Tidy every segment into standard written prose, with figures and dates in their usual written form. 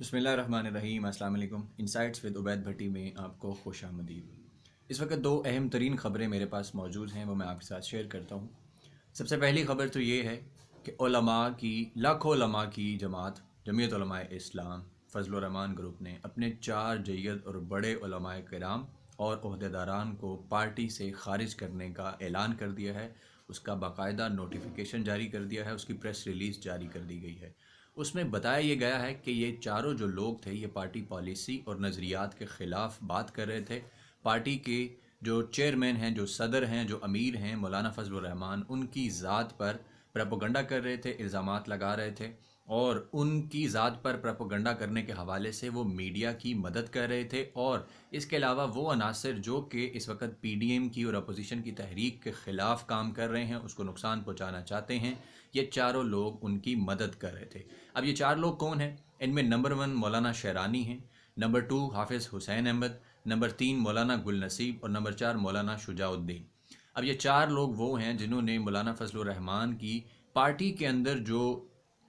बिस्मिल्लाहिर्रहमानिर्रहीम। अस्सलाम वालेकुम। इनसाइट्स विद उबैद भट्टी में आपको खुशामदीद। इस वक्त दो अहम तरीन ख़बरें मेरे पास मौजूद हैं, वो मैं आपके साथ शेयर करता हूँ। सबसे पहली ख़बर तो ये है कि उलमा की लाखों उलमा की जमात जमीयत उलमाए इस्लाम फ़ज़ल रहमान ग्रुप ने अपने 4 जय्यद और बड़े उलमाए किराम और ओहदेदारान को पार्टी से ख़ारिज करने का ऐलान कर दिया है। उसका बाकायदा नोटिफिकेशन जारी कर दिया है, उसकी प्रेस रिलीज़ जारी कर दी गई है। उसमें बताया ये गया है कि ये चारों जो लोग थे ये पार्टी पॉलिसी और नज़रियात के ख़िलाफ़ बात कर रहे थे। पार्टी के जो चेयरमैन हैं, जो सदर हैं, जो अमीर हैं मौलाना फ़ज़ल रहमान, उनकी ज़ात पर प्रोपोगंडा कर रहे थे, इल्ज़ामात लगा रहे थे और उनकी ज़ात पर प्रोपोगंडा करने के हवाले से वो मीडिया की मदद कर रहे थे। और इसके अलावा वो अनासर जो कि इस वक्त पीडीएम की और अपोजिशन की तहरीक के ख़िलाफ़ काम कर रहे हैं, उसको नुकसान पहुँचाना चाहते हैं, ये चारों लोग उनकी मदद कर रहे थे। अब ये 4 लोग कौन हैं? इनमें नंबर 1 मौलाना शहरानी हैं, नंबर 2 हाफिज़ हुसैन अहमद, नंबर 3 मौलाना गुल नसीब और नंबर 4 मौलाना शुजाउद्दीन। अब ये 4 लोग वो हैं जिन्होंने मौलाना फ़ज़ल रहमान की पार्टी के अंदर जो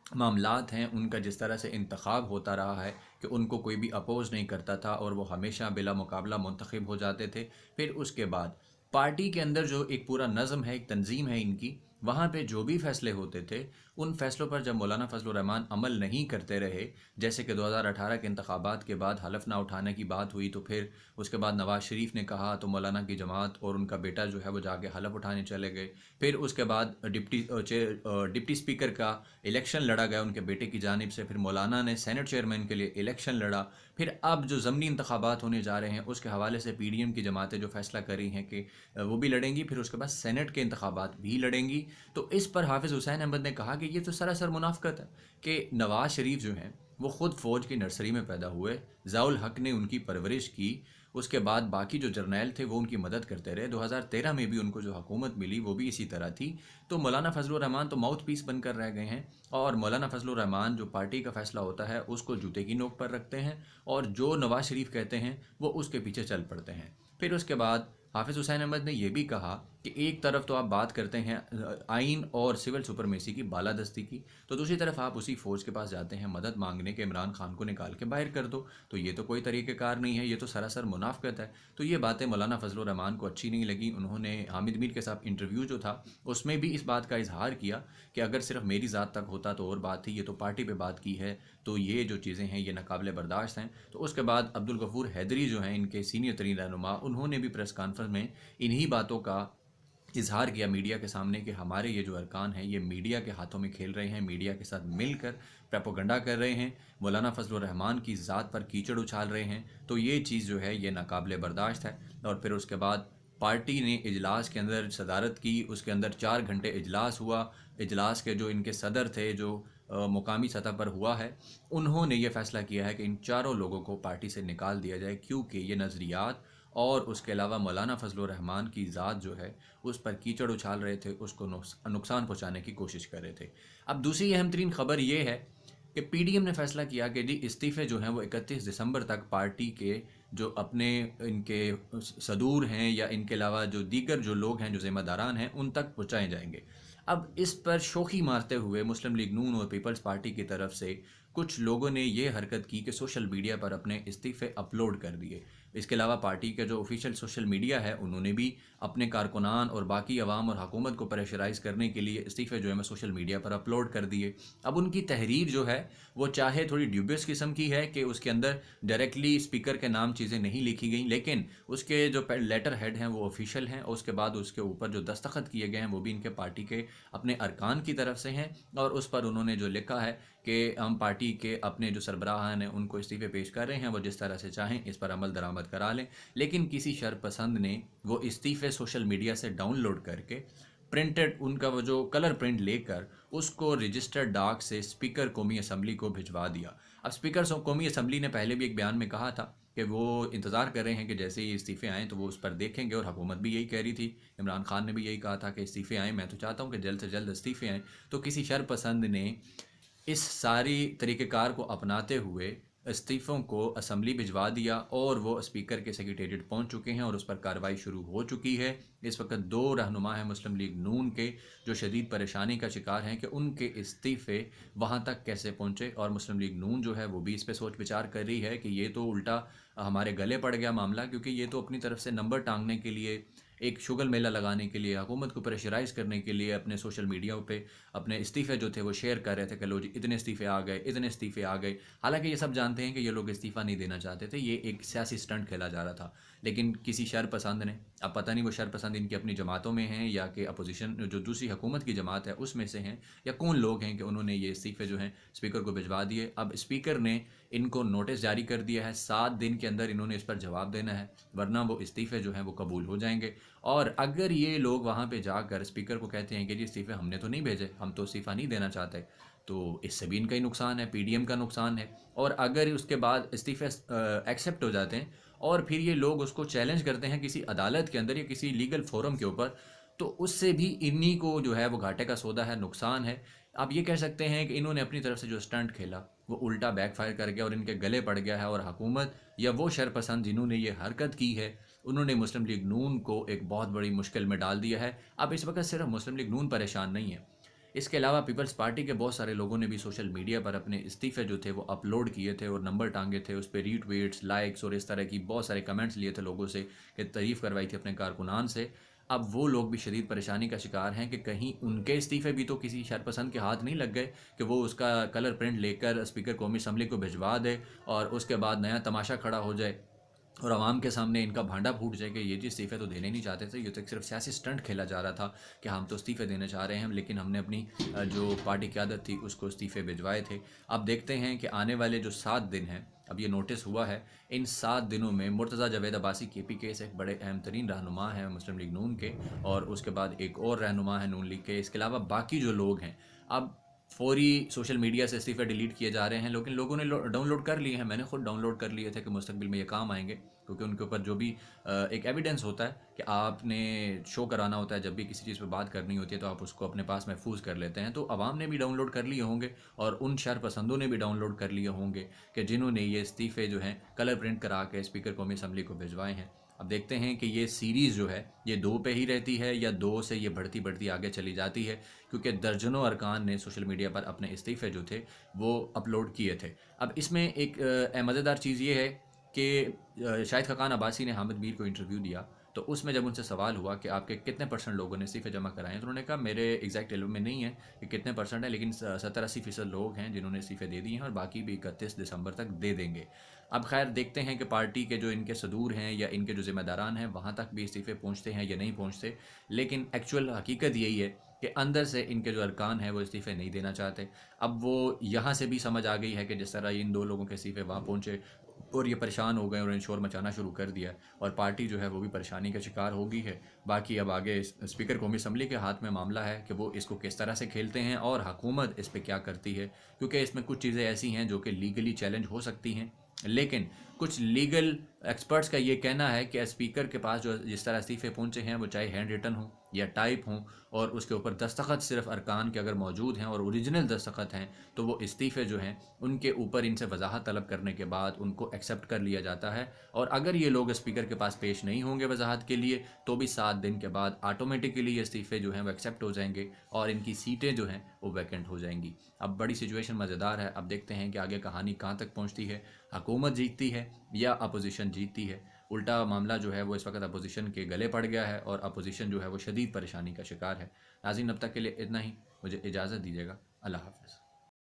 मामलात हैं उनका जिस तरह से इंतखाब होता रहा है कि उनको कोई भी अपोज़ नहीं करता था और वो हमेशा बिला मुकाबला मुंतखब हो जाते थे। फिर उसके बाद पार्टी के अंदर जो एक पूरा नज़म है, एक तंजीम है इनकी, वहाँ पे जो भी फ़ैसले होते थे उन फ़ैसलों पर जब मौलाना फ़ज़ल रहमान अमल नहीं करते रहे, जैसे कि 2018 के इंतखाबात के बाद हलफ ना उठाने की बात हुई, तो फिर उसके बाद नवाज़ शरीफ ने कहा तो मौलाना की जमात और उनका बेटा जो है वो जाके हलफ उठाने चले गए। फिर उसके बाद डिप्टी स्पीकर का इलेक्शन लड़ा गया उनके बेटे की जानिब से, फिर मौलाना ने सेनेट चेयरमैन के लिए इलेक्शन लड़ा। फिर अब जो ज़मनी इंतखाबात होने जा रहे हैं उसके हवाले से पीडीएम की जमातें जो फ़ैसला कर रही हैं कि वो भी लड़ेंगी, फिर उसके बाद सेनेट के इंतखाबात भी लड़ेंगी। तो इस पर हाफिज़ हुसैन अहमद ने कहा कि ये तो सरासर मुनाफ़िक़त है कि नवाज़ शरीफ जो हैं वो ख़ुद फ़ौज की नर्सरी में पैदा हुए, ज़ियाउल हक़ ने उनकी परवरिश की, उसके बाद बाकी जो जर्नैल थे वो उनकी मदद करते रहे। 2013 में भी उनको जो हुकूमत मिली वो भी इसी तरह थी। तो मौलाना फ़ज़ल रहमान तो माउथ पीस बनकर रह गए हैं और मौलाना फ़ज़ल रहमान जो पार्टी का फ़ैसला होता है उसको जूते की नोक पर रखते हैं और जो नवाज़ शरीफ कहते हैं वो उसके पीछे चल पड़ते हैं। फिर उसके बाद हाफिज़ हुसैन अहमद ने यह भी कहा कि एक तरफ तो आप बात करते हैं आइन और सिविल सुपरमेसी की, बालादस्ती की, तो दूसरी तरफ आप उसी फ़ौज के पास जाते हैं मदद मांगने के इमरान खान को निकाल के बाहर कर दो। तो ये तो कोई तरीक़ेकार नहीं है, ये तो सरासर मुनाफ़िक़त है। तो ये बातें मौलाना फ़ज़ल रहमान को अच्छी नहीं लगी। उन्होंने हामिद मीर के साथ इंटरव्यू जो था उसमें भी इस बात का इजहार किया कि अगर सिर्फ मेरी ज़ात तक होता तो और बात थी, ये तो पार्टी पर बात की है, तो ये जो चीज़ें हैं ये नाकाबिले बर्दाश्त हैं। तो उसके बाद अब्दुल गफूर हैदरी जो हैं इनके सीनियर तरीन रहनुमा, उन्होंने भी प्रेस कॉन्फ्रेंस में इन्हीं बातों का इजहार किया मीडिया के सामने कि हमारे ये जो अरकान हैं ये मीडिया के हाथों में खेल रहे हैं, मीडिया के साथ मिलकर प्रोपोगंडा कर रहे हैं, मौलाना फ़ज़ल रहमान की ज़ात पर कीचड़ उछाल रहे हैं। तो ये चीज़ जो है ये नाकाबिले बर्दाश्त है। और फिर उसके बाद पार्टी ने इजलास के अंदर सदारत की, उसके अंदर 4 घंटे इजलास हुआ। इजलास के जो इनके सदर थे जो मुकामी सतह पर हुआ है, उन्होंने ये फ़ैसला किया है कि इन चारों लोगों को पार्टी से निकाल दिया जाए क्योंकि ये नज़रियात और उसके अलावा मौलाना फ़ज़ल रहमान की ज़ात जो है उस पर कीचड़ उछाल रहे थे, उसको नुकसान पहुँचाने की कोशिश कर रहे थे। अब दूसरी अहम तरीन ख़बर ये है कि पीडीएम ने फ़ैसला किया कि जी इस्तीफ़े जो हैं वो 31 दिसंबर तक पार्टी के जो अपने इनके सदूर हैं या इनके अलावा जो दीगर जो लोग हैं जो ज़िम्मेदारान हैं उन तक पहुँचाए जाएंगे। अब इस पर शोखी मारते हुए मुस्लिम लीग नून और पीपल्स पार्टी की तरफ से कुछ लोगों ने ये हरकत की कि सोशल मीडिया पर अपने इस्तीफ़े अपलोड कर दिए। इसके अलावा पार्टी का जो ऑफिशियल सोशल मीडिया है उन्होंने भी अपने कारकुनान और बाकी अवाम और हुकूमत को प्रेशराइज़ करने के लिए इस्तीफ़े जो है मैं सोशल मीडिया पर अपलोड कर दिए। अब उनकी तहरीर जो है वो चाहे थोड़ी ड्यूबियस किस्म की है कि उसके अंदर डायरेक्टली स्पीकर के नाम चीज़ें नहीं लिखी गई, लेकिन उसके जो लेटर हेड हैं वो ऑफिशियल हैं और उसके बाद उसके ऊपर जो दस्तखत किए गए हैं वो भी इनके पार्टी के अपने अरकान की तरफ से हैं। और उस पर उन्होंने जो लिखा है कि हम पार्टी के अपने जो सरबराहान हैं उनको इस्तीफ़े पेश कर रहे हैं, वो जिस तरह से चाहें इस पर अमल दरामद करा लें। लेकिन किसी शरपसंद ने वो इस्तीफ़े सोशल मीडिया से डाउनलोड करके प्रिंटेड उनका वो जो कलर प्रिंट लेकर उसको रजिस्टर्ड डाक से स्पीकर कौमी असम्बली को भिजवा दिया। अब स्पीकर कौमी असम्बली ने पहले भी एक बयान में कहा था कि वो इंतज़ार कर रहे हैं कि जैसे ही इस्तीफ़े आएँ तो वो उस पर देखेंगे, और हुकूमत भी यही कह रही थी, इमरान खान ने भी यही कहा था कि इस्तीफ़े आएँ, मैं तो चाहता हूँ कि जल्द से जल्द इस्तीफ़े आएँ। तो किसी शरपसंद ने इस सारी तरीक़ेकार को अपनाते हुए इस्तीफ़ों को असम्बली भिजवा दिया और वो स्पीकर के सेक्रेटेरिएट पहुंच चुके हैं और उस पर कार्रवाई शुरू हो चुकी है। इस वक्त 2 रहनुमा हैं मुस्लिम लीग नून के जो शदीद परेशानी का शिकार हैं कि उनके इस्तीफ़े वहां तक कैसे पहुंचे, और मुस्लिम लीग नून जो है वो भी इस पर सोच विचार कर रही है कि ये तो उल्टा हमारे गले पड़ गया मामला, क्योंकि ये तो अपनी तरफ से नंबर टांगने के लिए, एक शुगल मेला लगाने के लिए, हुकूमत को प्रेशराइज करने के लिए अपने सोशल मीडिया पे अपने इस्तीफ़े जो थे वो शेयर कर रहे थे कि लो जी इतने इस्तीफ़े आ गए, इतने इस्तीफ़े आ गए। हालांकि ये सब जानते हैं कि ये लोग इस्तीफ़ा नहीं देना चाहते थे, ये एक सियासी स्टंट खेला जा रहा था। लेकिन किसी शर पसंद ने, अब पता नहीं वो शर पसंद इनकी अपनी जमातों में हैं या कि अपोजिशन जो दूसरी हुकूमत की जमात है उसमें से हैं, या कौन लोग हैं कि उन्होंने ये इस्तीफ़े जो हैं स्पीकर को भिजवा दिए। अब स्पीकर ने इनको नोटिस जारी कर दिया है, 7 दिन के अंदर इन्होंने इस पर जवाब देना है, वरना वो इस्तीफ़े जो हैं वो कबूल हो जाएंगे। और अगर ये लोग वहाँ पे जाकर स्पीकर को कहते हैं कि जी इस्तीफ़े हमने तो नहीं भेजे, हम तो इस्तीफ़ा नहीं देना चाहते, तो इससे भी इनका ही नुकसान है, पीडीएम का नुकसान है। और अगर उसके बाद इस्तीफ़े एक्सेप्ट हो जाते हैं और फिर ये लोग उसको चैलेंज करते हैं किसी अदालत के अंदर या किसी लीगल फोरम के ऊपर, तो उससे भी इन्हीं को जो है वो घाटे का सौदा है, नुकसान है। आप ये कह सकते हैं कि इन्होंने अपनी तरफ से जो स्टंट खेला वो उल्टा बैकफायर कर गया और इनके गले पड़ गया है, और हुकूमत या वो शरपसंद जिन्होंने ये हरकत की है उन्होंने मुस्लिम लीग नून को एक बहुत बड़ी मुश्किल में डाल दिया है। अब इस वक्त सिर्फ मुस्लिम लीग नून परेशान नहीं है, इसके अलावा पीपल्स पार्टी के बहुत सारे लोगों ने भी सोशल मीडिया पर अपने इस्तीफ़े जो थे वो अपलोड किए थे और नंबर टांगे थे, उस पर रीट्वीट्स, लाइक्स और इस तरह की बहुत सारे कमेंट्स लिए थे लोगों से कि तारीफ़ करवाई थी अपने कारकुनान से। अब वो लोग भी शदीद परेशानी का शिकार हैं कि कहीं उनके इस्तीफ़े भी तो किसी शरपसंद के हाथ नहीं लग गए कि वो उसका कलर प्रिंट लेकर स्पीकर कौमी असम्बली को भिजवा दे और उसके बाद नया तमाशा खड़ा हो जाए और आवाम के सामने इनका भांडा फूट जाए कि ये जी इस्तीफ़े तो देने नहीं चाहते थे, ये तो एक सिर्फ सियासी स्टंट खेला जा रहा था कि हम तो इस्तीफ़े देना चाह रहे हैं, लेकिन हमने अपनी जो पार्टी की आदत थी उसको इस्तीफ़े भिजवाए थे। अब देखते हैं कि आने वाले जो 7 दिन हैं, अब ये नोटिस हुआ है, इन 7 दिनों में मुर्तज़ा जावेद अब्बासी KPK से एक बड़े अहम तरीन रहनुमा हैं मुस्लिम लीग नून के, और उसके बाद एक और रहनुमा है नून लीग के। इसके अलावा बाकी जो लोग हैं अब फौरी सोशल मीडिया से इस्तीफ़े डिलीट किए जा रहे हैं, लेकिन लोगों ने डाउनलोड कर लिए हैं, मैंने खुद डाउनलोड कर लिए थे कि मुस्तकबिल में ये काम आएंगे, क्योंकि उनके ऊपर जो भी एक एविडेंस होता है कि आपने शो कराना होता है जब भी किसी चीज़ पर बात करनी होती है तो आप उसको अपने पास महफूज कर लेते हैं। तो आवाम ने भी डाउनलोड कर लिए होंगे और उन शर पसंदों ने भी डाउनलोड कर लिए होंगे कि जिन्होंने ये इस्तीफ़े जो हैं कलर प्रिंट करा के स्पीकर कौमी असम्बली को भिजवाए हैं। अब देखते हैं कि ये सीरीज़ जो है ये 2 पे ही रहती है या 2 से ये बढ़ती बढ़ती आगे चली जाती है, क्योंकि दर्जनों अरकान ने सोशल मीडिया पर अपने इस्तीफ़े जो थे वो अपलोड किए थे। अब इसमें एक मज़ेदार चीज़ ये है कि शाहिद खकान अब्बासी ने हामिद मीर को इंटरव्यू दिया, तो उसमें जब उनसे सवाल हुआ कि आपके कितने % लोगों ने इस्तीफ़े जमा कराए हैं, तो उन्होंने कहा मेरे एग्जैक्ट इल्म में नहीं है कि कितने % है, लेकिन 70-80% लोग हैं जिन्होंने इस्तीफ़े दे दिए हैं और बाकी भी 31 दिसंबर तक दे देंगे। अब खैर देखते हैं कि पार्टी के जो इनके सदूर हैं या इनके जो ज़िम्मेदारान हैं वहाँ तक भी इस्तीफ़े पहुँचते हैं या नहीं पहुँचते, लेकिन एक्चुअल हकीकत यही है कि अंदर से इनके जो अरकान हैं वो इस्तीफ़े नहीं देना चाहते। अब वो यहाँ से भी समझ आ गई है कि जिस तरह इन 2 लोगों के इस्तीफ़े वहाँ पहुँचे और ये परेशान हो गए और इन्हें शोर मचाना शुरू कर दिया, और पार्टी जो है वो भी परेशानी का शिकार हो गई है। बाकी अब आगे स्पीकर कौमी असम्बली के हाथ में मामला है कि वो इसको किस तरह से खेलते हैं और हुकूमत इस पर क्या करती है, क्योंकि इसमें कुछ चीज़ें ऐसी हैं जो कि लीगली चैलेंज हो सकती हैं, लेकिन कुछ लीगल एक्सपर्ट्स का ये कहना है कि स्पीकर के पास जो जिस तरह इस्तीफ़े पहुँचे हैं वो चाहे हैंड रिटन हो या टाइप हों और उसके ऊपर दस्तखत सिर्फ अरकान के अगर मौजूद हैं और ओरिजिनल दस्तखत हैं, तो वो इस्तीफ़े जो हैं उनके ऊपर इनसे वजाहत तलब करने के बाद उनको एक्सेप्ट कर लिया जाता है। और अगर ये लोग स्पीकर के पास पेश नहीं होंगे वजाहत के लिए तो भी 7 दिन के बाद ऑटोमेटिकली इस्तीफ़े जो हैं वो एक्सेप्ट हो जाएंगे और इनकी सीटें जो हैं वो वैकेंट हो जाएंगी। अब बड़ी सिचुएशन मज़ेदार है, अब देखते हैं कि आगे कहानी कहाँ तक पहुँचती है, हुकूमत जीतती है या अपोजिशन जीतती है। उल्टा मामला जो है वो इस वक्त अपोजिशन के गले पड़ गया है और अपोजिशन जो है वो शदीद परेशानी का शिकार है। नाज़रीन अब तक के लिए इतना ही, मुझे इजाज़त दीजिएगा। अल्लाह हाफ़िज़।